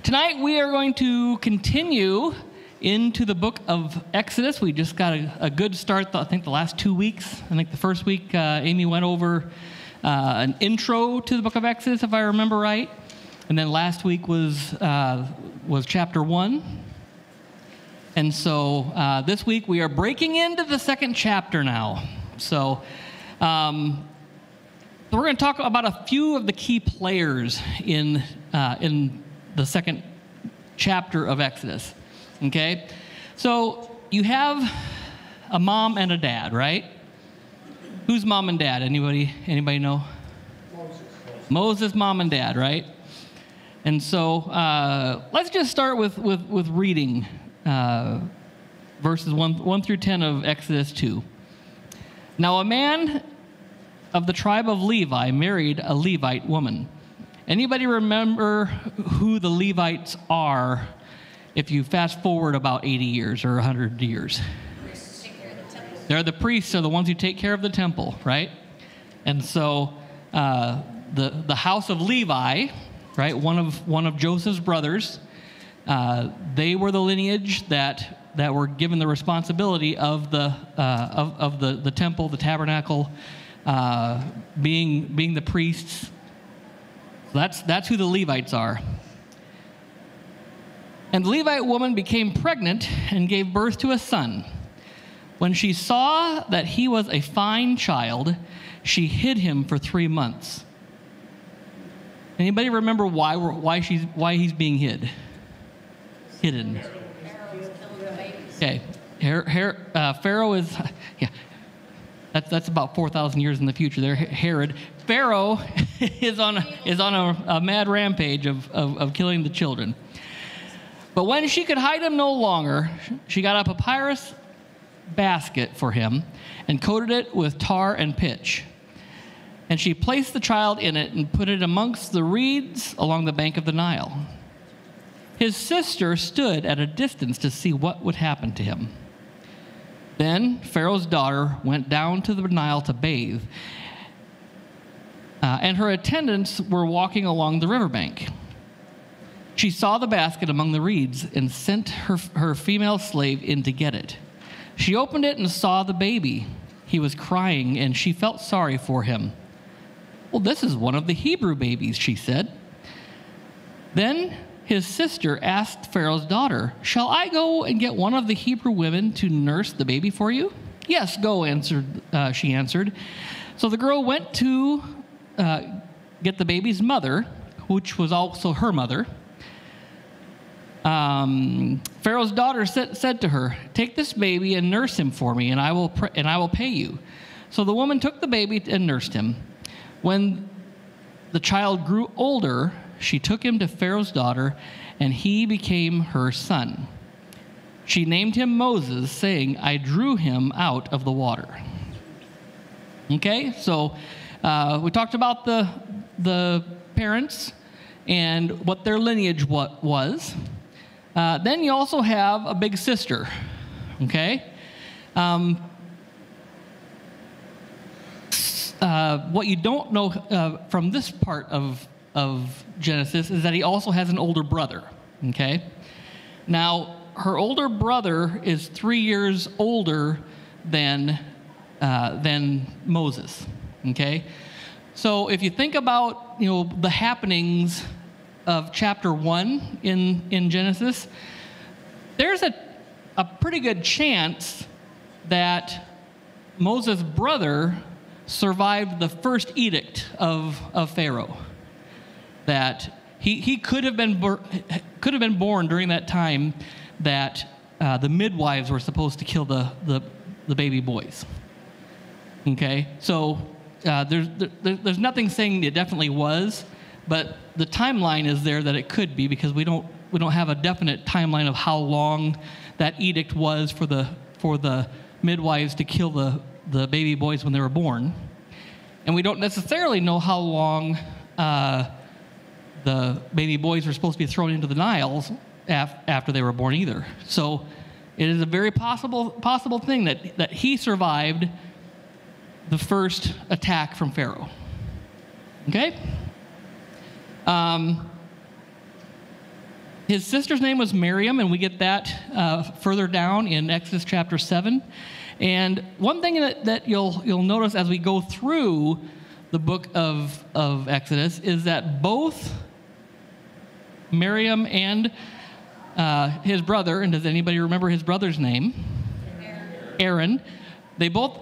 Tonight we are going to continue into the book of Exodus. We just got a good start, I think the last 2 weeks. I think the first week Amy went over an intro to the book of Exodus, if I remember right. And then last week was chapter 1. And so this week we are breaking into the second chapter now. So we're going to talk about a few of the key players in the second chapter of Exodus. Okay? So you have a mom and a dad, right? Who's mom and dad? Anybody know? Moses, mom and dad, right? And so let's just start with reading verses 1 through 10 of Exodus 2. Now a man of the tribe of Levi married a Levite woman. Anybody remember who the Levites are if you fast forward about 80 years or 100 years? They're the priests, are the ones who take care of the temple, right? And so the house of Levi, right, one of Joseph's brothers, they were the lineage that were given the responsibility of the temple, the tabernacle, being the priests. So that's who the Levites are. And the Levite woman became pregnant and gave birth to a son. When she saw that he was a fine child, she hid him for 3 months. Anybody remember why he's being hidden? Okay, Pharaoh is, yeah, that's about 4,000 years in the future. There, Herod. Pharaoh is on a mad rampage of killing the children. But when she could hide him no longer, she got a papyrus basket for him and coated it with tar and pitch. And she placed the child in it and put it amongst the reeds along the bank of the Nile. His sister stood at a distance to see what would happen to him. Then Pharaoh's daughter went down to the Nile to bathe, and her attendants were walking along the riverbank. She saw the basket among the reeds and sent her female slave in to get it. She opened it and saw the baby. He was crying, and she felt sorry for him. "Well, this is one of the Hebrew babies," she said. Then his sister asked Pharaoh's daughter, "Shall I go and get one of the Hebrew women to nurse the baby for you?" "Yes, go," she answered. So the girl went to get the baby's mother, which was also her mother. Pharaoh's daughter said to her, "Take this baby and nurse him for me, and I will pay you." So the woman took the baby and nursed him. When the child grew older, she took him to Pharaoh's daughter, and he became her son. She named him Moses, saying, "I drew him out of the water." Okay, so we talked about the parents and what their lineage was. Then you also have a big sister, okay? What you don't know from this part of Genesis is that he also has an older brother, okay? Now, her older brother is 3 years older than Moses, okay? So if you think about, the happenings of chapter 1 in Genesis, there's a pretty good chance that Moses' brother survived the first edict of Pharaoh. That he could have been born during that time that the midwives were supposed to kill the baby boys. Okay, so there's nothing saying it definitely was, but the timeline is there that it could be, because we don't have a definite timeline of how long that edict was for the midwives to kill the baby boys when they were born. And we don't necessarily know how long the baby boys were supposed to be thrown into the Niles after they were born either. So it is a very possible thing that he survived the first attack from Pharaoh. Okay? His sister's name was Miriam, and we get that further down in Exodus chapter 7. And one thing that you'll notice as we go through the book of Exodus is that both Miriam and his brother, and does anybody remember his brother's name? Aaron. They both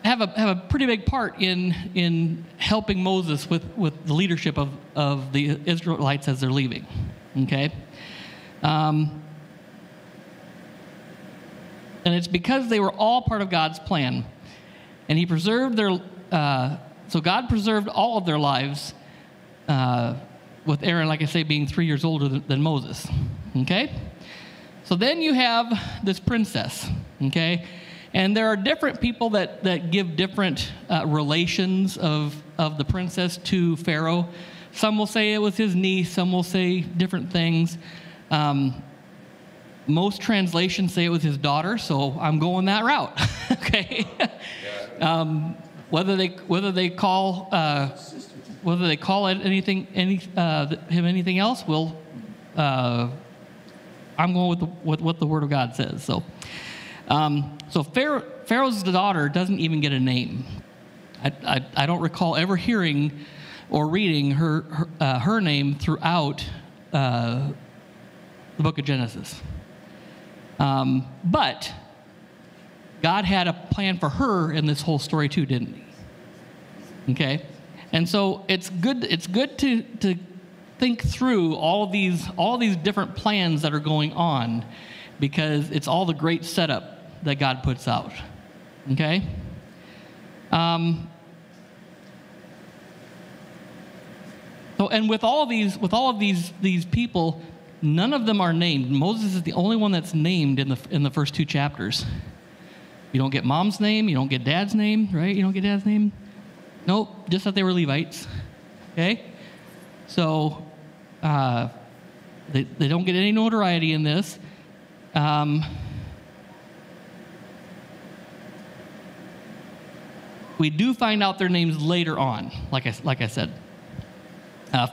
have a pretty big part in helping Moses with the leadership of the Israelites as they're leaving. Okay? And it's because they were all part of God's plan. And he preserved their, so God preserved all of their lives with Aaron, like I say, being 3 years older than Moses. Okay? So then you have this princess. Okay? And there are different people that give different relations of the princess to Pharaoh. Some will say it was his niece. Some will say different things. Most translations say it was his daughter, so I'm going that route. Okay. Whether they call it anything else, I'm going with what the Word of God says. So Pharaoh's daughter doesn't even get a name. I don't recall ever hearing or reading her name throughout the book of Genesis. But God had a plan for her in this whole story too, didn't he? Okay, and so it's good to think through all these different plans that are going on, because it's all the great setup that God puts out. Okay. So, and with all of these people, none of them are named. Moses is the only one that's named in the first 2 chapters. You don't get mom's name. You don't get dad's name, right? You don't get dad's name. Nope, just that they were Levites. Okay? So they don't get any notoriety in this. We do find out their names later on, like I said.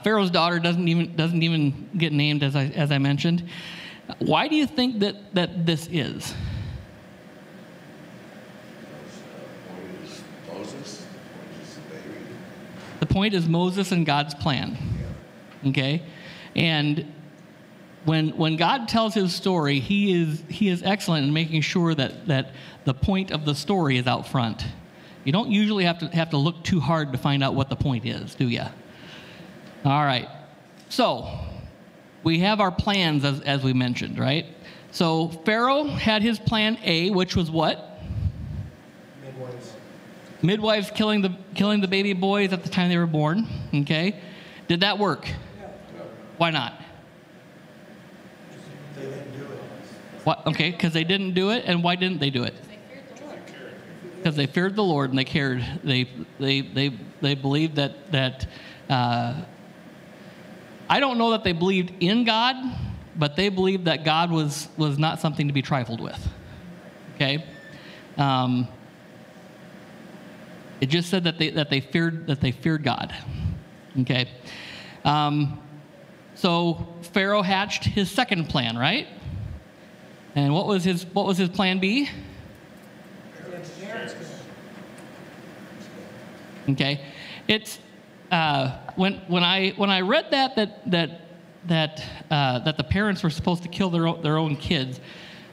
Pharaoh's daughter doesn't even get named, as I mentioned. Why do you think that this is? The point is Moses and God's plan. Okay? And when God tells his story, he is excellent in making sure that the point of the story is out front. You don't usually have to look too hard to find out what the point is, do you? All right. So we have our plans as we mentioned, right? So Pharaoh had his plan A, which was what? Midwives killing the baby boys at the time they were born. Okay, did that work? Yeah. Why not? They didn't do it. What? Okay, because they didn't do it, and why didn't they do it? Because they feared the Lord and they cared. They believed that. I don't know that they believed in God, but they believed that God was not something to be trifled with. Okay. It just said that they feared God. Okay. So Pharaoh hatched his second plan, right? And what was his plan B? Okay. It's when I read that the parents were supposed to kill their own kids.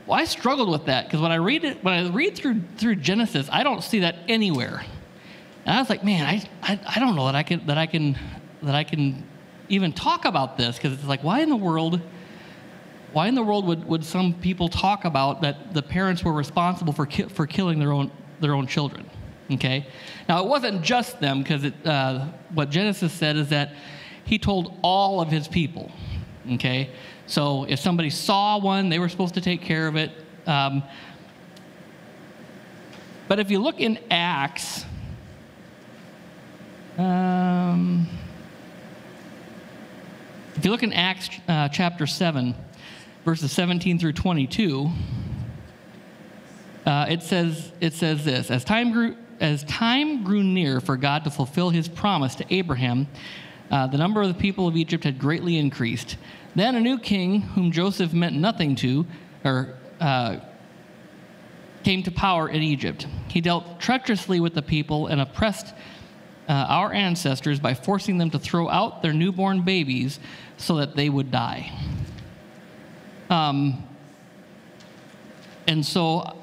Well, I struggled with that, because when I read through Genesis, I don't see that anywhere. And I was like, man, I don't know that I can even talk about this, because it's like, why in the world would some people talk about that the parents were responsible for killing their own children? Okay, now it wasn't just them, because what Genesis said is that he told all of his people. Okay, so if somebody saw one, they were supposed to take care of it. But if you look in Acts. If you look in Acts chapter 7, verses 17 through 22, it says this: As time grew near for God to fulfill his promise to Abraham, the number of the people of Egypt had greatly increased. Then a new king, whom Joseph meant nothing to, came to power in Egypt. He dealt treacherously with the people and oppressed our ancestors by forcing them to throw out their newborn babies so that they would die. And so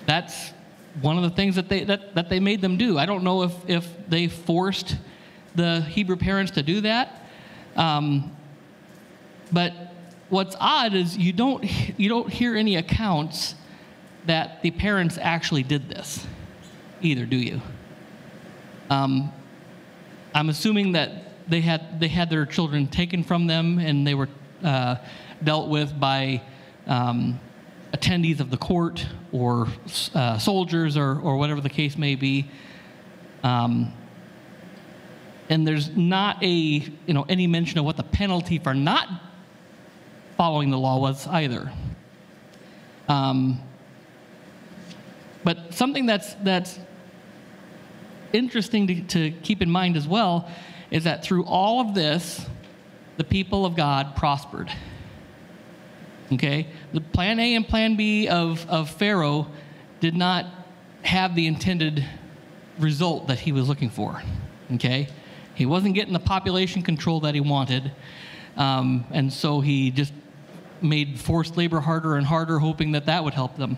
that's one of the things that they made them do. I don't know if they forced the Hebrew parents to do that, but what's odd is you don't hear any accounts that the parents actually did this either, do you? I'm assuming that they had their children taken from them and they were dealt with by attendees of the court or soldiers or whatever the case may be. And there's not any mention of what the penalty for not following the law was either. But something that's interesting to keep in mind as well is that through all of this, the people of God prospered. Okay? The plan A and plan B of Pharaoh did not have the intended result that he was looking for. Okay? He wasn't getting the population control that he wanted, and so he just made forced labor harder and harder, hoping that would help them.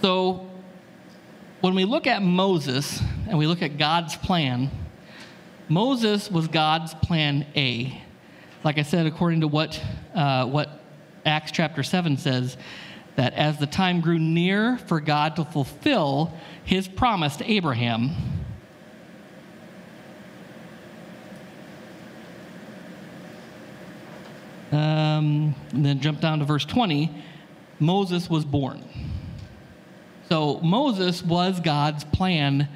So when we look at Moses and we look at God's plan, Moses was God's plan A. Like I said, according to what Acts chapter 7 says, that as the time grew near for God to fulfill his promise to Abraham, and then jump down to verse 20, Moses was born. So Moses was God's plan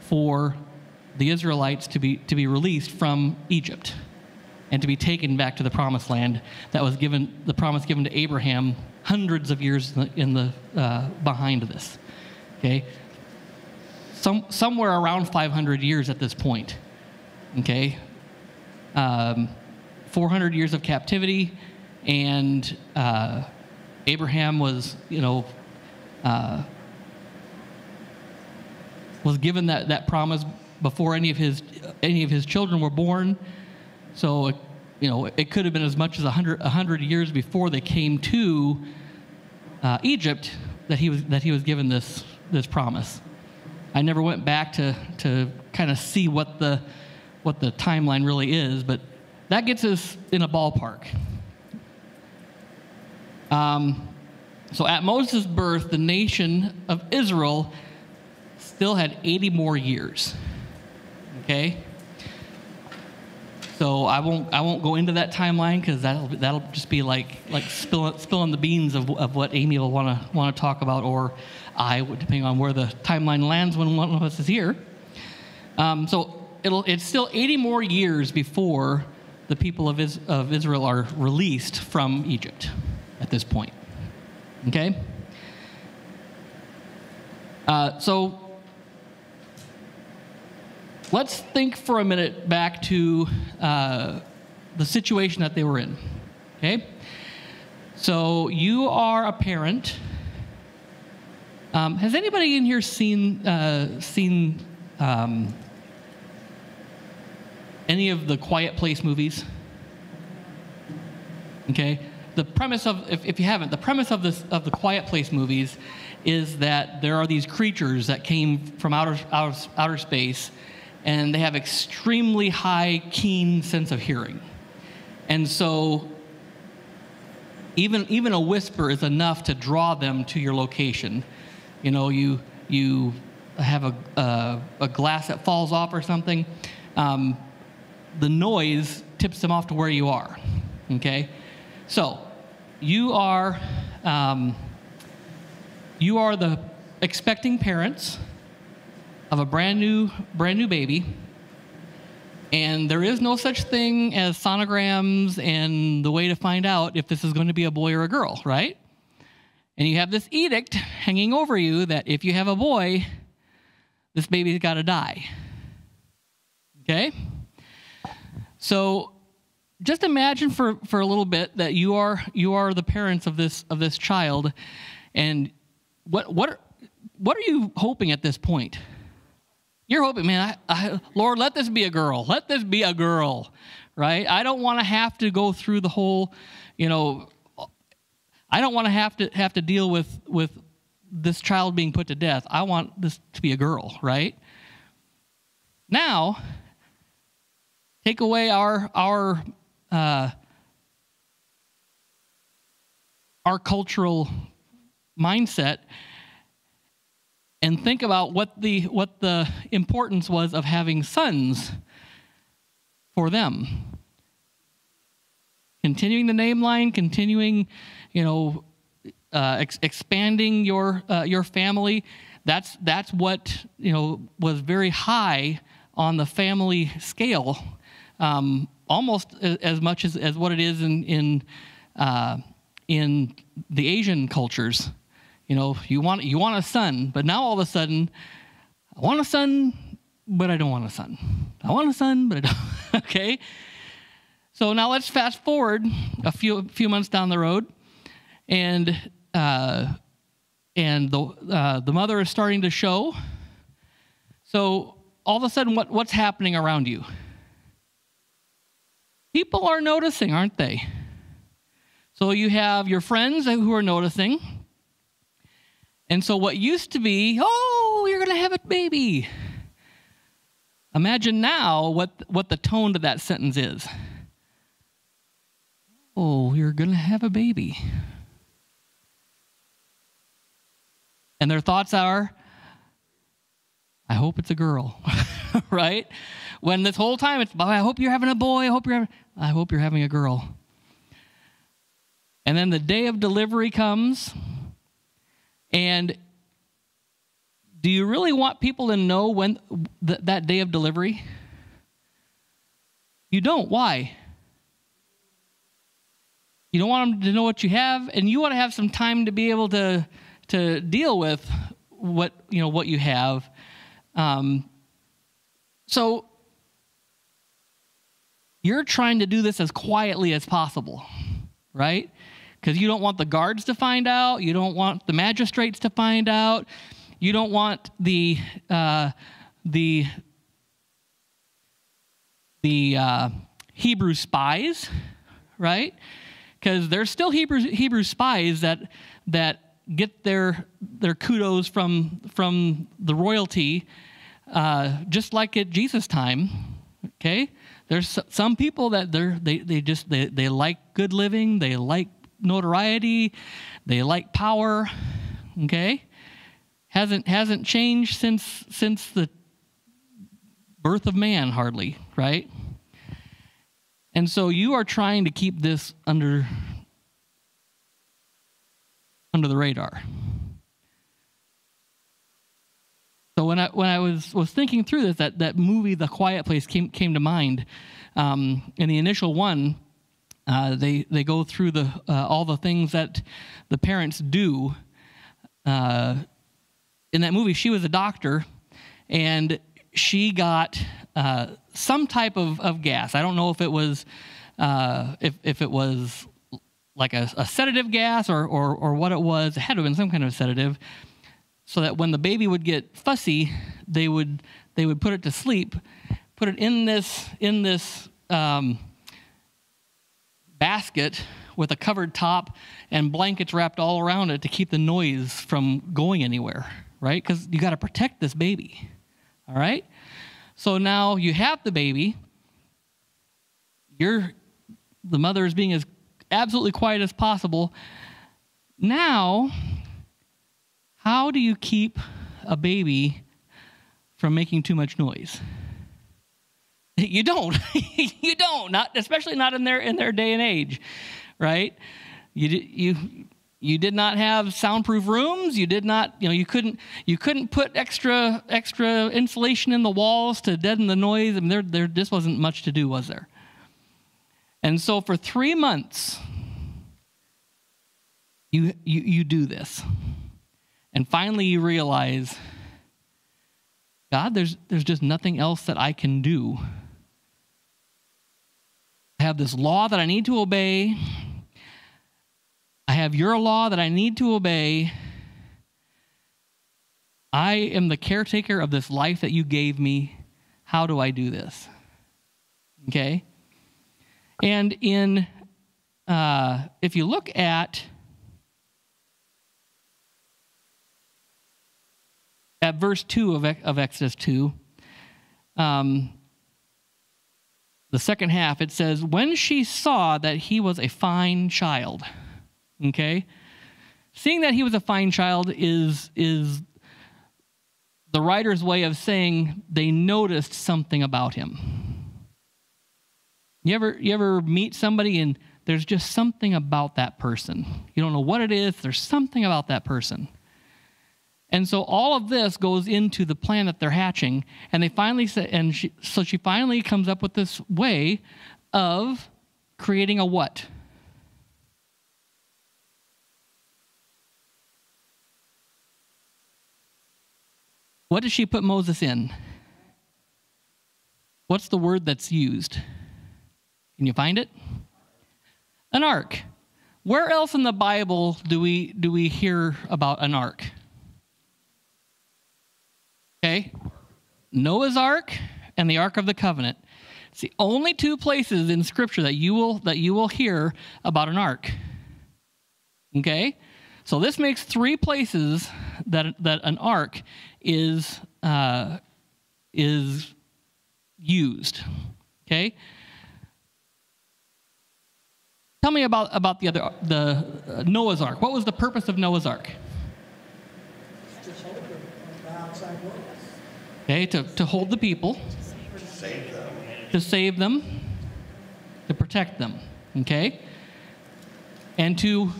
for the Israelites to be released from Egypt and to be taken back to the promised land that was given, the promise given to Abraham hundreds of years behind this. Okay, somewhere around 500 years at this point. Okay, 400 years of captivity, and Abraham was given that promise before any of his children were born. So it could have been as much as 100 years before they came to Egypt that he was given this promise. I never went back to kind of see what the timeline really is, but that gets us in a ballpark. So at Moses' birth, the nation of Israel still had 80 more years. Okay? So I won't go into that timeline because that'll just be like spilling the beans of what Amy will want to talk about, or I, depending on where the timeline lands when one of us is here. So it's still 80 more years before the people of Israel are released from Egypt at this point. Okay? So let's think for a minute back to the situation that they were in. Okay? So you are a parent. Has anybody in here seen any of the Quiet Place movies? Okay? The premise of, if you haven't, the premise of the Quiet Place movies is that there are these creatures that came from outer space, and they have extremely high, keen sense of hearing. And so even a whisper is enough to draw them to your location. You have a glass that falls off or something. The noise tips them off to where you are. Okay? So you are the expecting parents of a brand new baby, and there is no such thing as sonograms and the way to find out if this is going to be a boy or a girl, right? And you have this edict hanging over you that if you have a boy, this baby's got to die. Okay? So just imagine for a little bit that you are the parents of this child, and what are you hoping at this point? You're hoping, man, Lord, let this be a girl. Let this be a girl, right? I don't want to have to go through the whole, I don't want to have to deal with this child being put to death. I want this to be a girl, right? Now, take away our cultural mindset and think about what the importance was of having sons for them. Continuing the name line, continuing, expanding your family. That's what was very high on the family scale, almost as much as what it is in the Asian cultures. You want a son, but now all of a sudden, I want a son, but I don't want a son. I want a son, but I don't. Okay. So now let's fast forward a few months down the road, and the mother is starting to show. So all of a sudden, what's happening around you? People are noticing, aren't they? So you have your friends who are noticing. And so what used to be, oh, you're going to have a baby. Imagine now what the tone to that sentence is. Oh, you're going to have a baby. And their thoughts are, I hope it's a girl, right? When this whole time it's, I hope you're having a boy, I hope you're having a girl. And then the day of delivery comes, and do you really want people to know when that day of delivery? You don't. Why? You don't want them to know what you have, and you want to have some time to be able to deal with what you have. So you're trying to do this as quietly as possible, right? Because you don't want the guards to find out. You don't want the magistrates to find out. You don't want the Hebrew spies, right? Because there's still Hebrew spies that get their kudos from the royalty, just like at Jesus' time. Okay, there's some people that they like good living. They like notoriety, they like power. Okay, hasn't changed since the birth of man, hardly, right? And so you are trying to keep this under the radar. So when I was thinking through this, that movie The Quiet Place came to mind. In the initial one, they go through all the things that the parents do. In that movie, she was a doctor, and she got some type of gas. I don't know if it was if it was like a sedative gas or what it was. It had to have been some kind of sedative, so that when the baby would get fussy, they would put it to sleep, put it in this basket with a covered top and blankets wrapped all around it to keep the noise from going anywhere, right? Because you got to protect this baby, all right? So now you have the baby. The mother is being as absolutely quiet as possible. Now, how do you keep a baby from making too much noise? You don't. You don't. Especially not in their day and age, right? You did not have soundproof rooms. You did not. You couldn't put extra insulation in the walls to deaden the noise. I mean, there just wasn't much to do, was there? And so for 3 months, you do this, and finally you realize God, there's just nothing else that I can do. I have this law that I need to obey. I have your law that I need to obey. I am the caretaker of this life that you gave me. How do I do this? Okay? And if you look at verse 2 of Exodus 2, the second half, it says, when she saw that he was a fine child. Okay? Seeing that he was a fine child is the writer's way of saying they noticed something about him. You ever meet somebody and there's just something about that person? You don't know what it is. There's something about that person. And so all of this goes into the plan that they're hatching, and they finally say, so she finally comes up with this way of creating a what? What does she put Moses in? What's the word that's used? Can you find it? An ark. Where else in the Bible do we hear about an ark? Okay, Noah's Ark and the Ark of the Covenant. It's the only two places in Scripture that you will hear about an ark. Okay, so this makes three places that an ark is used. Okay, tell me about the Noah's Ark. What was the purpose of Noah's Ark? Okay, to hold the people, to save them, to protect them, okay, and to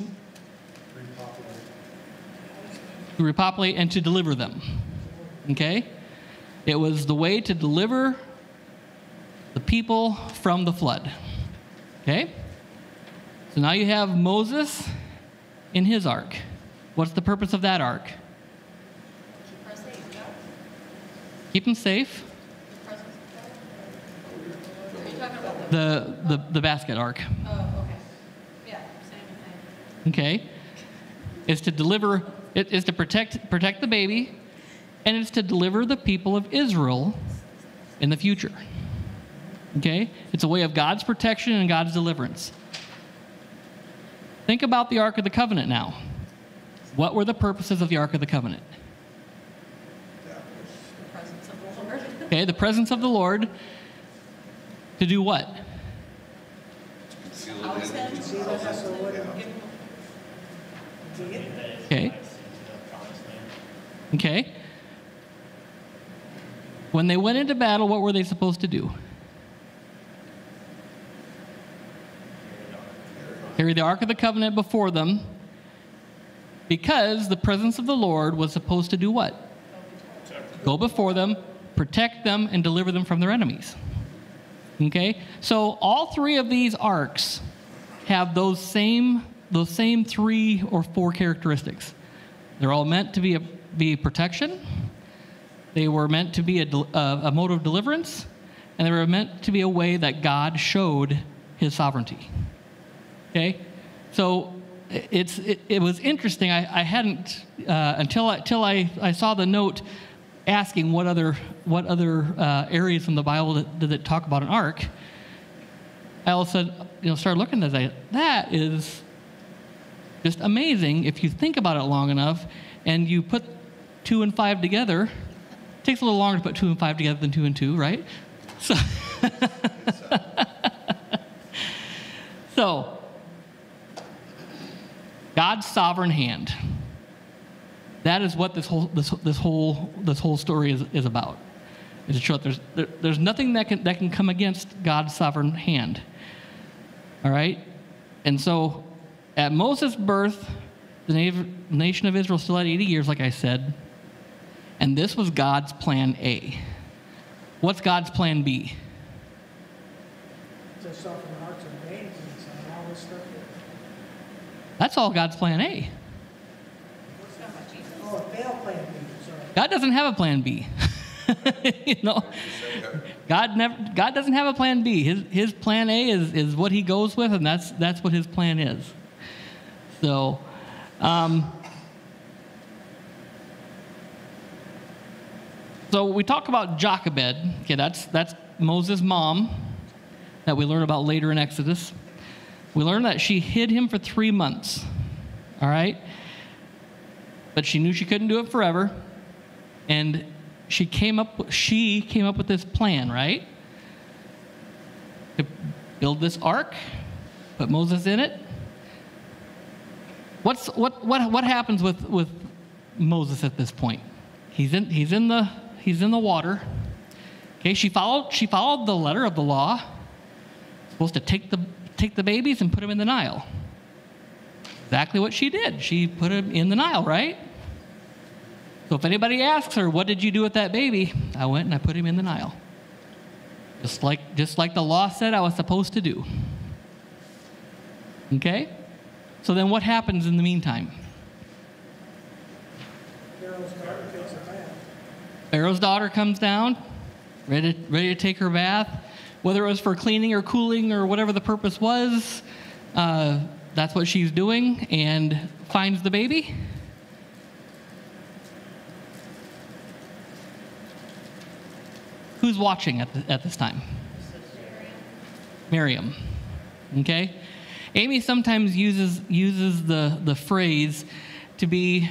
repopulate and to deliver them, okay. It was the way to deliver the people from the flood, okay. So now you have Moses in his ark. What's the purpose of that ark? Keep them safe. The basket ark. Oh, okay. Yeah, same thing. Okay. It's to deliver, it is to protect the baby, and it's to deliver the people of Israel in the future. Okay? It's a way of God's protection and God's deliverance. Think about the Ark of the Covenant now. What were the purposes of the Ark of the Covenant? Okay, the presence of the Lord to do what? Okay. Okay. When they went into battle, what were they supposed to do? Carry the Ark of the Covenant before them, because the presence of the Lord was supposed to do what? Go before them, protect them, and deliver them from their enemies. Okay? So all three of these arks have those same 3 or 4 characteristics. They're all meant to be protection. They were meant to be a mode of deliverance, and they were meant to be a way that God showed his sovereignty. Okay? So it was interesting. I hadn't until I saw the note asking what other areas in the Bible did it talk about an ark. I also started looking at that. That is just amazing if you think about it long enough, and you put 2 and 5 together. It takes a little longer to put 2 and 5 together than 2 and 2, right? So God's sovereign hand. That is what this whole story is about. Is to show that there's nothing that can come against God's sovereign hand. All right, and so at Moses' birth, the nation of Israel still had 80 years, like I said, and this was God's plan A. What's God's plan B? To soften hearts and maintenance and all this stuff. That's all God's plan A. Oh, a failed plan B, sorry. God doesn't have a plan B. You know, God doesn't have a plan B. His plan A is what he goes with, and that's what his plan is. So, so we talk about Jochebed. Okay, that's Moses' mom that we learn about later in Exodus. We learn that she hid him for 3 months. All right, but she knew she couldn't do it forever, and she came up with this plan, right? To build this ark, put Moses in it. What happens with Moses at this point? He's in the water. Okay, she followed the letter of the law. Supposed to take the babies and put them in the Nile. Exactly what she did. She put him in the Nile, right? So if anybody asks her, what did you do with that baby? I went and I put him in the Nile. Just like the law said I was supposed to do. Okay? So then what happens in the meantime? Pharaoh's daughter takes a bath. Pharaoh's daughter comes down, ready to take her bath. Whether it was for cleaning or cooling or whatever the purpose was, that's what she's doing, and finds the baby. Who's watching at this time? Miriam. Okay? Amy sometimes uses the phrase to be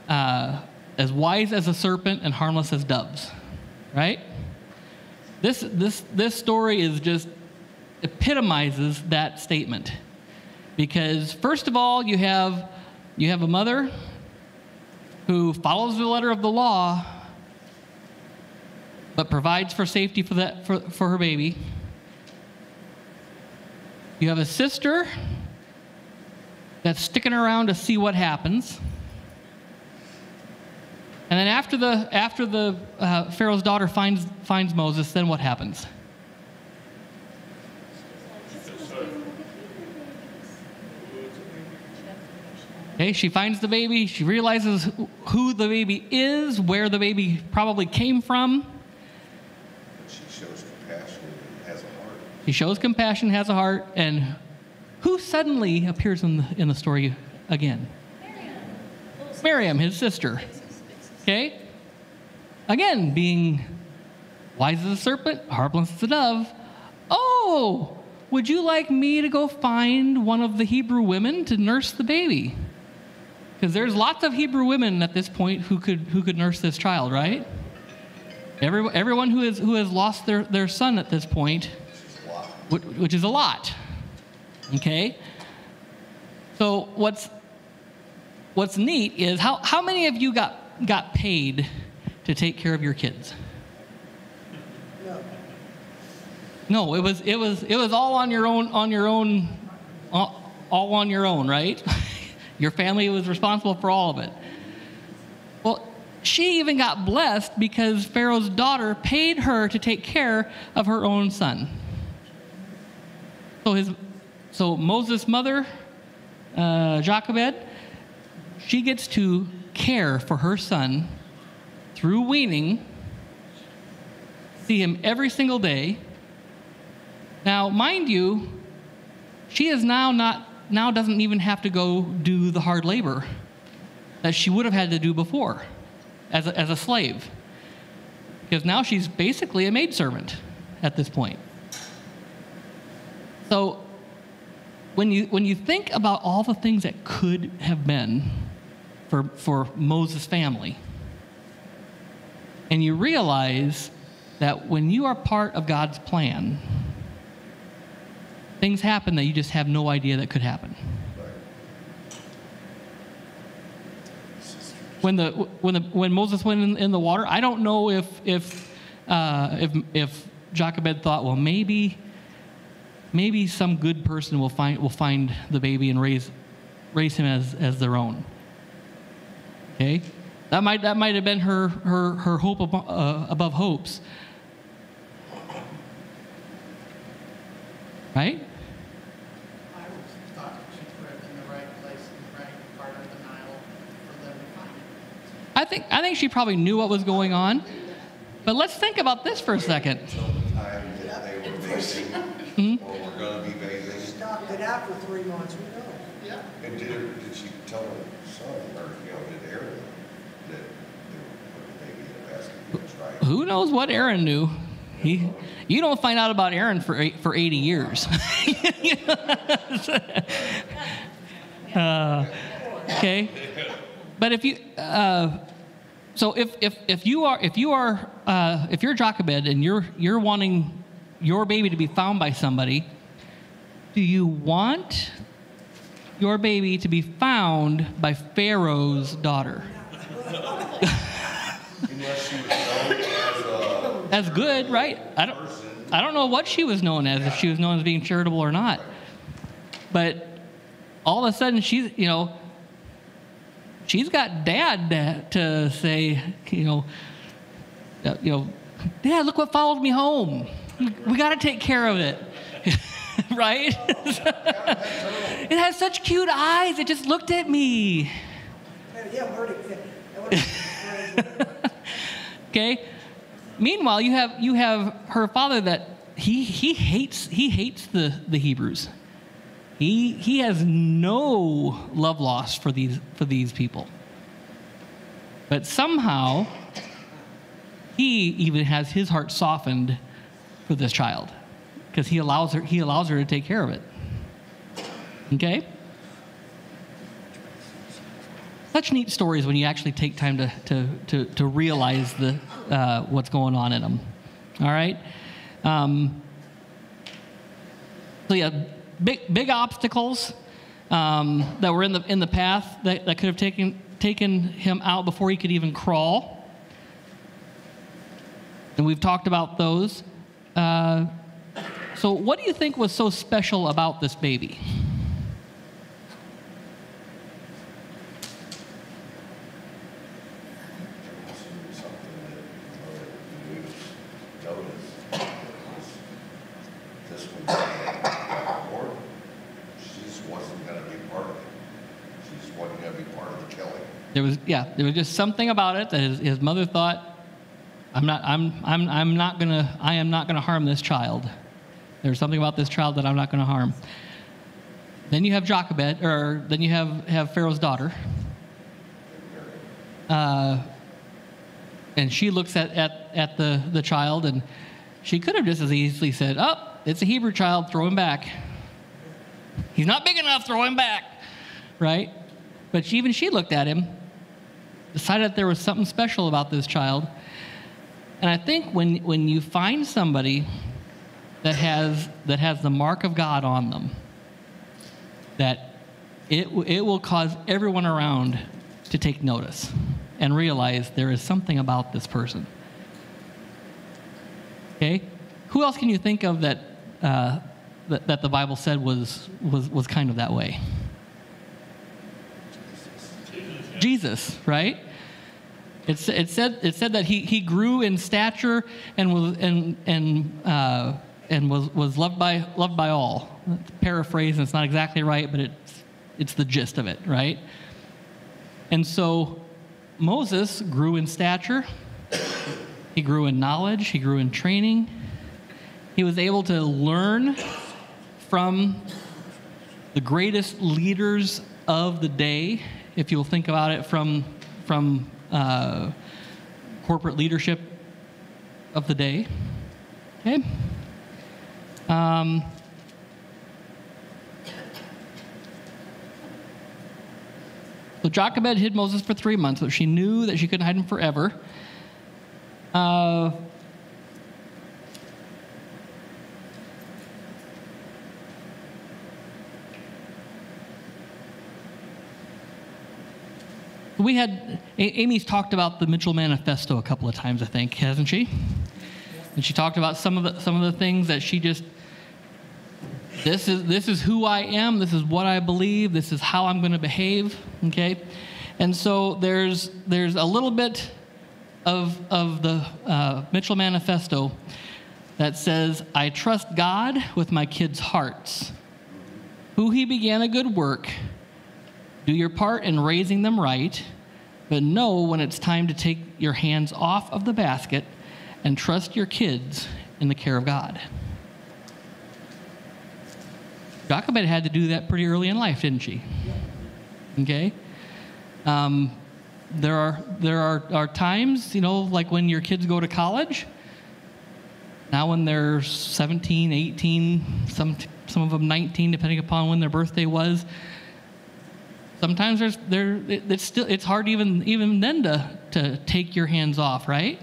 as wise as a serpent and harmless as doves. Right? This story is just epitomizes that statement. Because first of all, you have a mother who follows the letter of the law, but provides for safety for her baby. You have a sister that's sticking around to see what happens. And then after the Pharaoh's daughter finds Moses, then what happens? Okay, she finds the baby. She realizes who the baby is, where the baby probably came from. She shows compassion and has a heart. She shows compassion, has a heart, and who suddenly appears in the story again? Miriam, his sister. Okay? Again, being wise as a serpent, harmless as a dove. Oh, would you like me to go find one of the Hebrew women to nurse the baby? Because there's lots of Hebrew women at this point who could nurse this child, right? Everyone who has lost their son at this point, which is a lot. Okay? So what's neat is how many of you got paid to take care of your kids? No, it was all on your own, all on your own, right? Your family was responsible for all of it. Well, she even got blessed because Pharaoh's daughter paid her to take care of her own son. So Moses' mother, Jochebed, she gets to care for her son through weaning, see him every single day. Now, mind you, she is now doesn't even have to go do the hard labor that she would have had to do before as a slave, because now she's basically a maidservant at this point. So when you think about all the things that could have been for Moses' family, and you realize that when you are part of God's plan, things happen that you just have no idea that could happen. When Moses went in the water, I don't know if Jochebed thought, well, maybe some good person will find the baby and raise him as their own. Okay, that might have been her hope above hopes, right? I thought she put it in the right place, in the right part of the Nile for them to find it. I think she probably knew what was going on. But let's think about this for a second. Until the time that they were bathing, or were gonna be bathing. Stopped it after 3 months, we know. Yeah. And did she tell her son, or, did Aaron that they were putting the baby in a basket? That's right. Who knows what Aaron knew? You don't find out about Aaron for 80 years. Okay, but if you so if you're Jochebed and you're wanting your baby to be found by somebody, do you want your baby to be found by Pharaoh's daughter? Unless she was known as a That's good, right? I don't know what she was known as, if she was known as being charitable or not. But all of a sudden, she's got Dad to say, Dad, look what followed me home. We got to take care of it, right? It has such cute eyes. It just looked at me. Yeah, I'm hurting. Yeah. Okay. Meanwhile, you have her father that he hates the Hebrews. He has no love lost for these people. But somehow he even has his heart softened for this child because he allows her to take care of it. Okay? Such neat stories when you actually take time to realize what's going on in them. All right? So yeah, big obstacles that were in the path that could have taken him out before he could even crawl. And we've talked about those. So what do you think was so special about this baby? There was just something about it that his mother thought, I am not gonna harm this child. There's something about this child that I'm not gonna harm. Then you have Jochebed, or then you have Pharaoh's daughter, and she looks at the child, and she could have just as easily said, "Oh, it's a Hebrew child. Throw him back. He's not big enough. Throw him back." Right? But she looked at him, decided that there was something special about this child. And I think when you find somebody that has the mark of God on them, that it will cause everyone around to take notice and realize there is something about this person. Okay? Who else can you think of that the Bible said was kind of that way? Jesus, right? It said that he grew in stature and was loved by all. Paraphrase, and it's not exactly right, but it's the gist of it, right? And so Moses grew in stature. He grew in knowledge. He grew in training. He was able to learn from the greatest leaders of the day. If you'll think about it from corporate leadership of the day. Okay? So Jochebed hid Moses for 3 months, but she knew that she couldn't hide him forever. We had, Amy's talked about the Mitchell Manifesto a couple of times, I think, hasn't she? And she talked about some of the things that she just, this is who I am, this is what I believe, this is how I'm going to behave, okay? And so there's a little bit of the Mitchell Manifesto that says, I trust God with my kids' hearts, who he began a good work. Do your part in raising them right, but know when it's time to take your hands off of the basket and trust your kids in the care of God. Jochebed had to do that pretty early in life, didn't she? Okay? There are times, like when your kids go to college. Now when they're 17, 18, some of them 19, depending upon when their birthday was. Sometimes it's hard even then to take your hands off, right?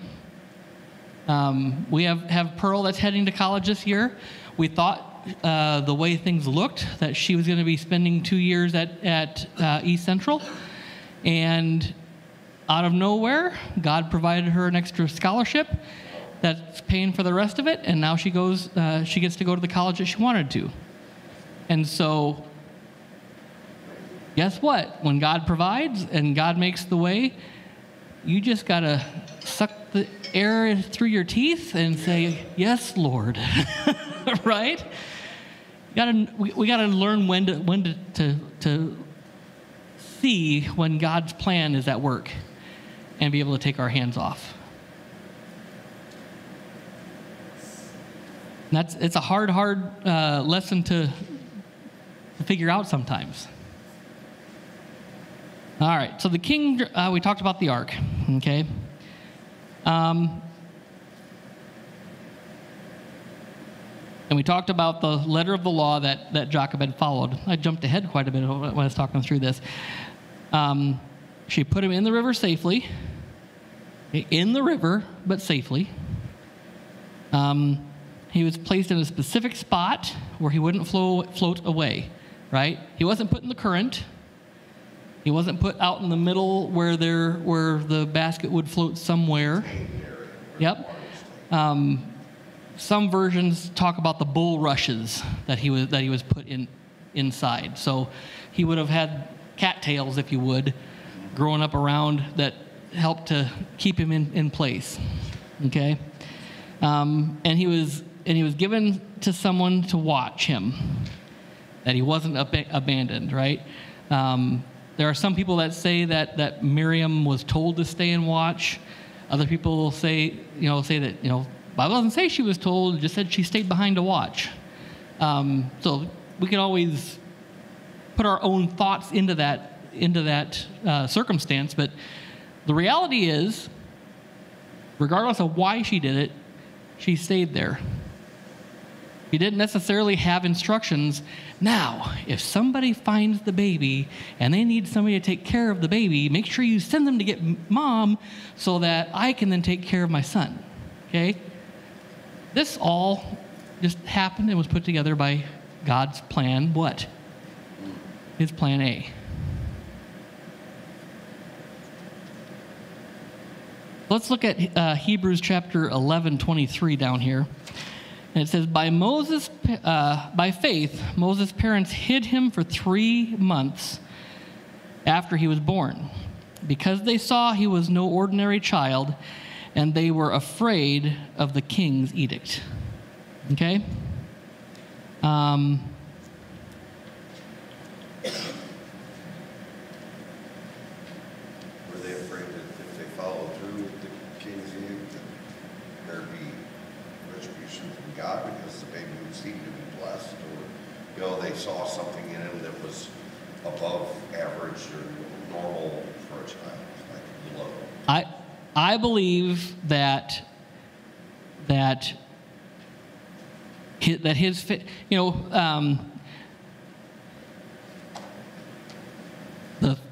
We have Pearl that's heading to college this year. We thought the way things looked that she was going to be spending 2 years at East Central, and out of nowhere, God provided her an extra scholarship that's paying for the rest of it, and now she gets to go to the college that she wanted to. And so, guess what? When God provides and God makes the way, you just got to suck the air through your teeth and say, yes, Lord. Right? We got to learn when to see when God's plan is at work and be able to take our hands off. And it's a hard lesson to figure out sometimes. All right, so the king, we talked about the ark, okay? And we talked about the letter of the law that Jochebed followed. I jumped ahead quite a bit when I was talking through this. She put him in the river safely. In the river, but safely. He was placed in a specific spot where he wouldn't float away, right? He wasn't put in the current. He wasn't put out in the middle where the basket would float somewhere. Yep. Some versions talk about the bulrushes that he was put inside. So he would have had cattails, if you would, growing up around that helped to keep him in place. Okay. And he was given to someone to watch him, that he wasn't abandoned, right? There are some people that say that Miriam was told to stay and watch. Other people say that, Bible doesn't say she was told, it just said she stayed behind to watch. So we can always put our own thoughts into that circumstance, but the reality is, regardless of why she did it, she stayed there. She didn't necessarily have instructions. Now, if somebody finds the baby and they need somebody to take care of the baby, make sure you send them to get mom so that I can then take care of my son. Okay? This all just happened and was put together by God's plan. What? His plan A. Let's look at Hebrews chapter 11:23 down here. And it says, by faith, Moses' parents hid him for 3 months after he was born, because they saw he was no ordinary child, and they were afraid of the king's edict. Okay? Were they afraid that if they followed through with the king's edict, that there'd be retribution from God because the baby would seem to be blessed, or they saw something in him that was above average or normal for a child, like low? I believe that his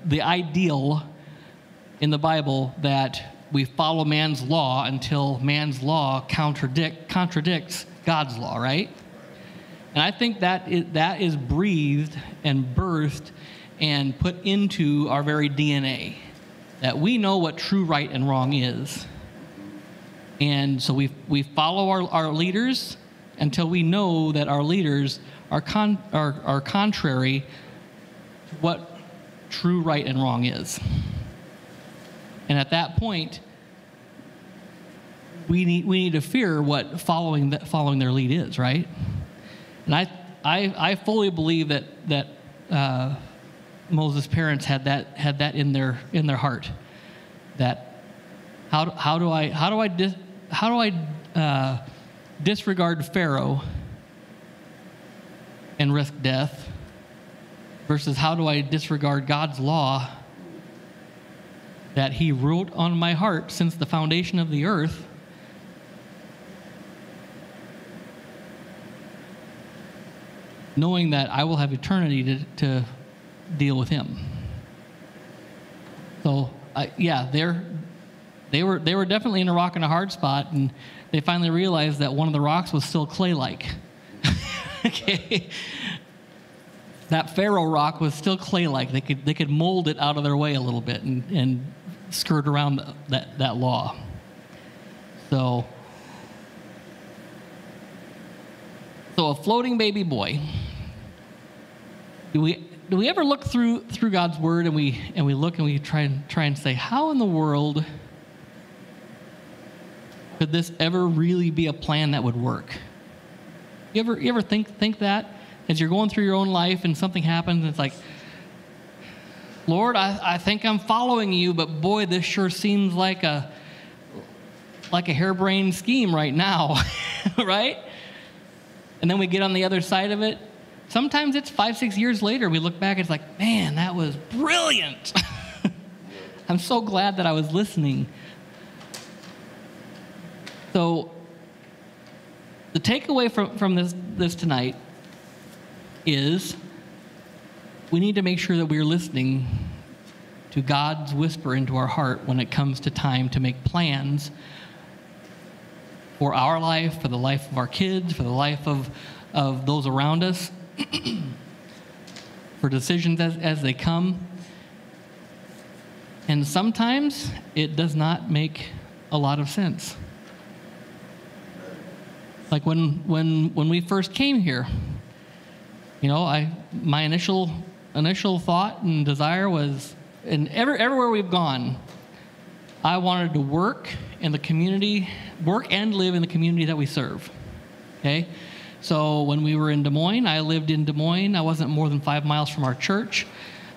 the ideal in the Bible that we follow man's law until man's law contradicts God's law, right? And I think that is breathed and birthed and put into our very DNA, that we know what true right and wrong is. And so we follow our leaders until we know that our leaders are contrary to what true right and wrong is. And at that point, we need to fear what following their lead is, right? And I fully believe that Moses' parents had that in their heart, that how do disregard Pharaoh and risk death versus how do I disregard God's law that he wrote on my heart since the foundation of the earth, knowing that I will have eternity to deal with him. So, yeah, they were definitely in a rock and a hard spot, and they finally realized that one of the rocks was still clay-like. Okay, that Pharaoh rock was still clay-like. They could mold it out of their way a little bit and skirt around that law. So a floating baby boy. Do we ever look through God's word and we look and we try and say, how in the world could this ever really be a plan that would work? You ever think that as you're going through your own life and something happens and it's like, Lord, I think I'm following you, but boy, this sure seems like a harebrained scheme right now, right? And then we get on the other side of it. Sometimes it's 5-6 years later, we look back, it's like, man, that was brilliant. I'm so glad that I was listening. So the takeaway from this tonight is we need to make sure that we're listening to God's whisper into our heart when it comes to time to make plans for our life, for the life of our kids, for the life of those around us, for decisions as they come. And sometimes it does not make a lot of sense. Like when we first came here, you know, my initial thought and desire was, and everywhere we've gone, I wanted to work in the community, work and live in the community that we serve. Okay? So when we were in Des Moines, I lived in Des Moines. I wasn't more than 5 miles from our church.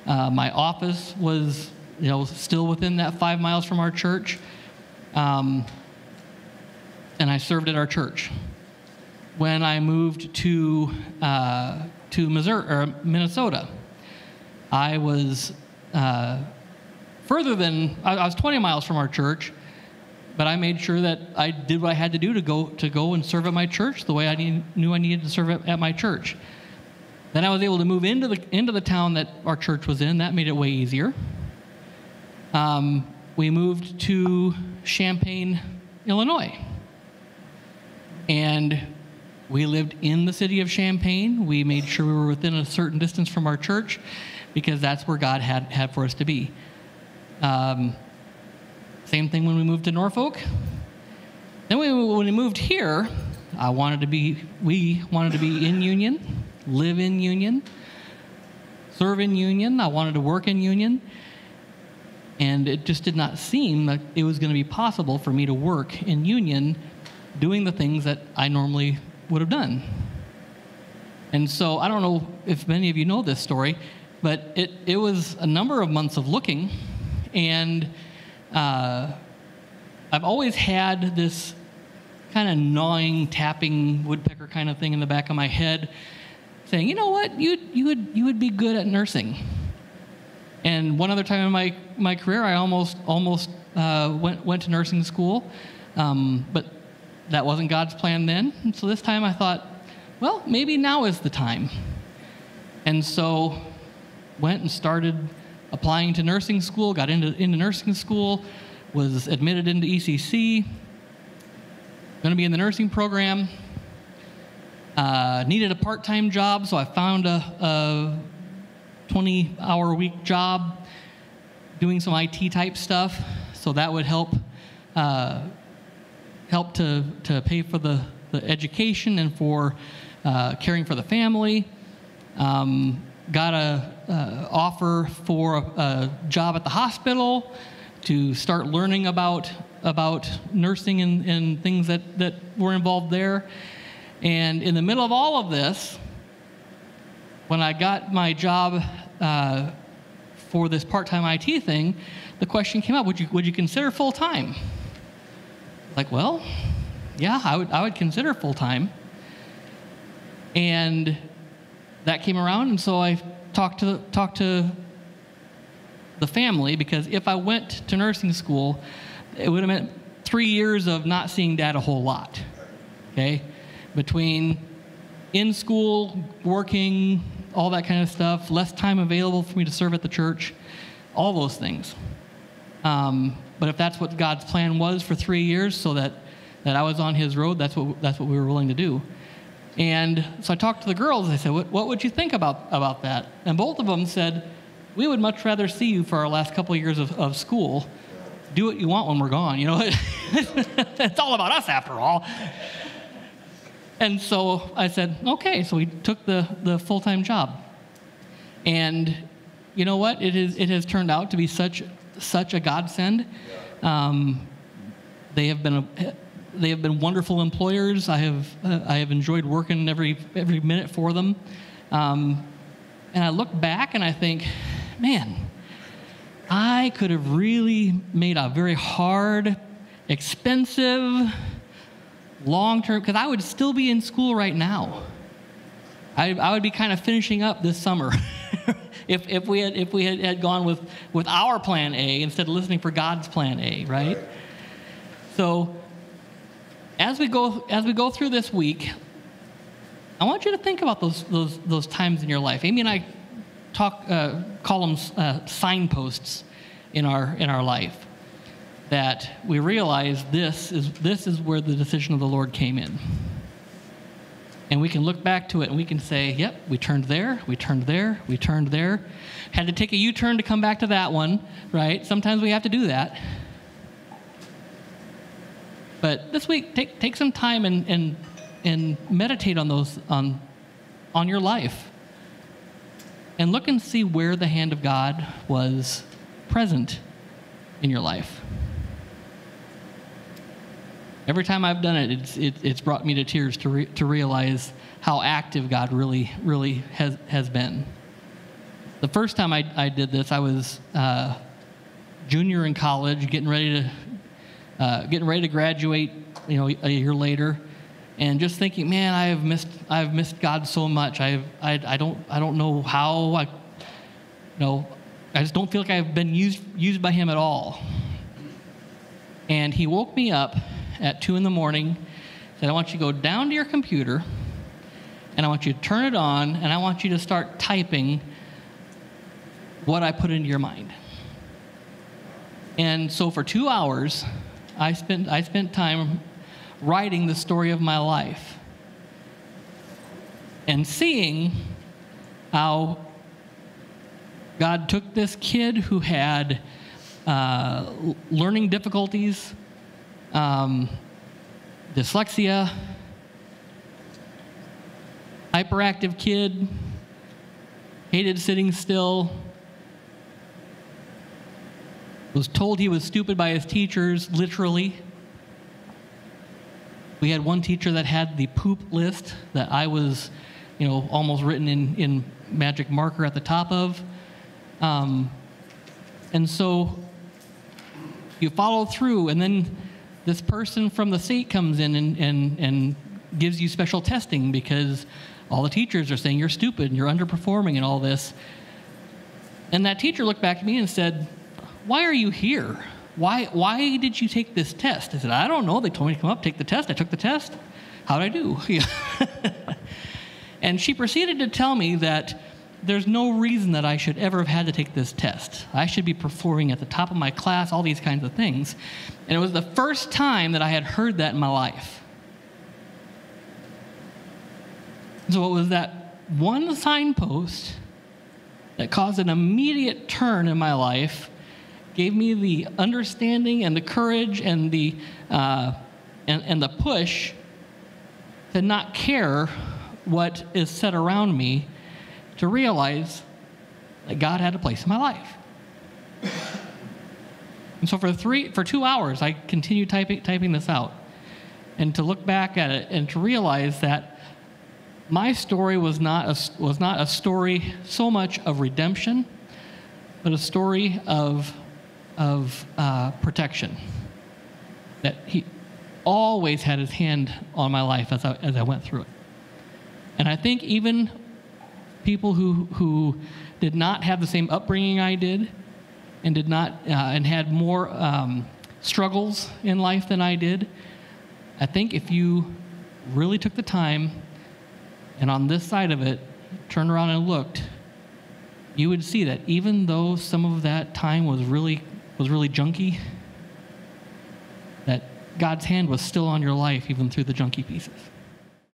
My office was, you know, still within that 5 miles from our church. And I served at our church. When I moved to Missouri or Minnesota, I was further than I was 20 miles from our church, but I made sure that I did what I had to do to go and serve at my church the way I knew I needed to serve at my church. Then I was able to move into the town that our church was in. That made it way easier. We moved to Champaign, Illinois, and we lived in the city of Champaign. We made sure we were within a certain distance from our church because that's where God had for us to be. Same thing when we moved to Norfolk. Then when we moved here, we wanted to be in Union, live in Union, serve in Union. I wanted to work in Union. And it just did not seem like it was going to be possible for me to work in Union doing the things that I normally would have done. And so I don't know if many of you know this story, but it was a number of months of looking, and I've always had this kind of gnawing, tapping, woodpecker kind of thing in the back of my head saying, you know what, you would be good at nursing. And one other time in my career, I almost went to nursing school, but that wasn't God's plan then. And so this time I thought, well, maybe now is the time. And so went and started applying to nursing school, got into nursing school, was admitted into ECC, going to be in the nursing program, needed a part-time job, so I found a 20-hour-a-week job doing some IT type stuff, so that would help to pay for the education and for caring for the family. Got a offer for a job at the hospital to start learning about nursing and things that were involved there. And in the middle of all of this, when I got my job for this part-time IT thing, the question came up, would you consider full-time? Like, well, yeah, I would consider full-time. And that came around, and so I talked to the family, because if I went to nursing school, it would have meant 3 years of not seeing Dad a whole lot, okay? Between in school, working, all that kind of stuff, less time available for me to serve at the church, all those things. But if that's what God's plan was for 3 years, so that I was on his road, that's what we were willing to do. And so I talked to the girls. I said, what would you think about that? And both of them said, we would much rather see you for our last couple of years of school. Do what you want when we're gone. You know, it's all about us after all. And so I said, okay. So we took the full-time job. And you know what? It has turned out to be such a godsend. They have been wonderful employers. I have enjoyed working every minute for them. And I look back and I think, man, I could have really made a very hard, expensive, long-term, because I would still be in school right now. I would be kind of finishing up this summer if we had gone with our plan A instead of listening for God's plan A, right? So as we go through this week, I want you to think about those times in your life. Amy and I call them signposts in our life, that we realize this is where the decision of the Lord came in. And we can look back to it and we can say, yep, we turned there, we turned there, we turned there. Had to take a U-turn to come back to that one, right? Sometimes we have to do that. But this week, take some time and meditate on those on your life. And look and see where the hand of God was present in your life. Every time I've done it, it's brought me to tears to realize how active God really has been. The first time I did this, I was junior in college, getting ready to graduate, a year later, and just thinking, man, I've missed God so much. I don't know how. I just don't feel like I've been used by Him at all. And He woke me up at 2 a.m, said, I want you to go down to your computer, and I want you to turn it on, and I want you to start typing what I put into your mind. And so for 2 hours, I spent time writing the story of my life and seeing how God took this kid who had learning difficulties, dyslexia, hyperactive kid, hated sitting still, was told he was stupid by his teachers, literally. We had one teacher that had the poop list that I was, almost written in magic marker at the top of. And so you follow through, and then this person from the state comes in and gives you special testing because all the teachers are saying you're stupid and you're underperforming and all this. And that teacher looked back at me and said, why are you here? Why did you take this test? I said, I don't know. They told me to come up, take the test. I took the test. How'd I do? And she proceeded to tell me that there's no reason that I should ever have had to take this test. I should be performing at the top of my class, all these kinds of things. And it was the first time that I had heard that in my life. So it was that one signpost that caused an immediate turn in my life, gave me the understanding and the courage and the push to not care what is said around me, to realize that God had a place in my life. And so for 2 hours, I continued typing this out, and to look back at it and to realize that my story was not a story so much of redemption, but a story of protection. That always had his hand on my life as I went through it. And I think even people who did not have the same upbringing I did, and did not and had more struggles in life than I did, I think if you really took the time and on this side of it turned around and looked, you would see that even though some of that time was really junky, that God's hand was still on your life even through the junky pieces.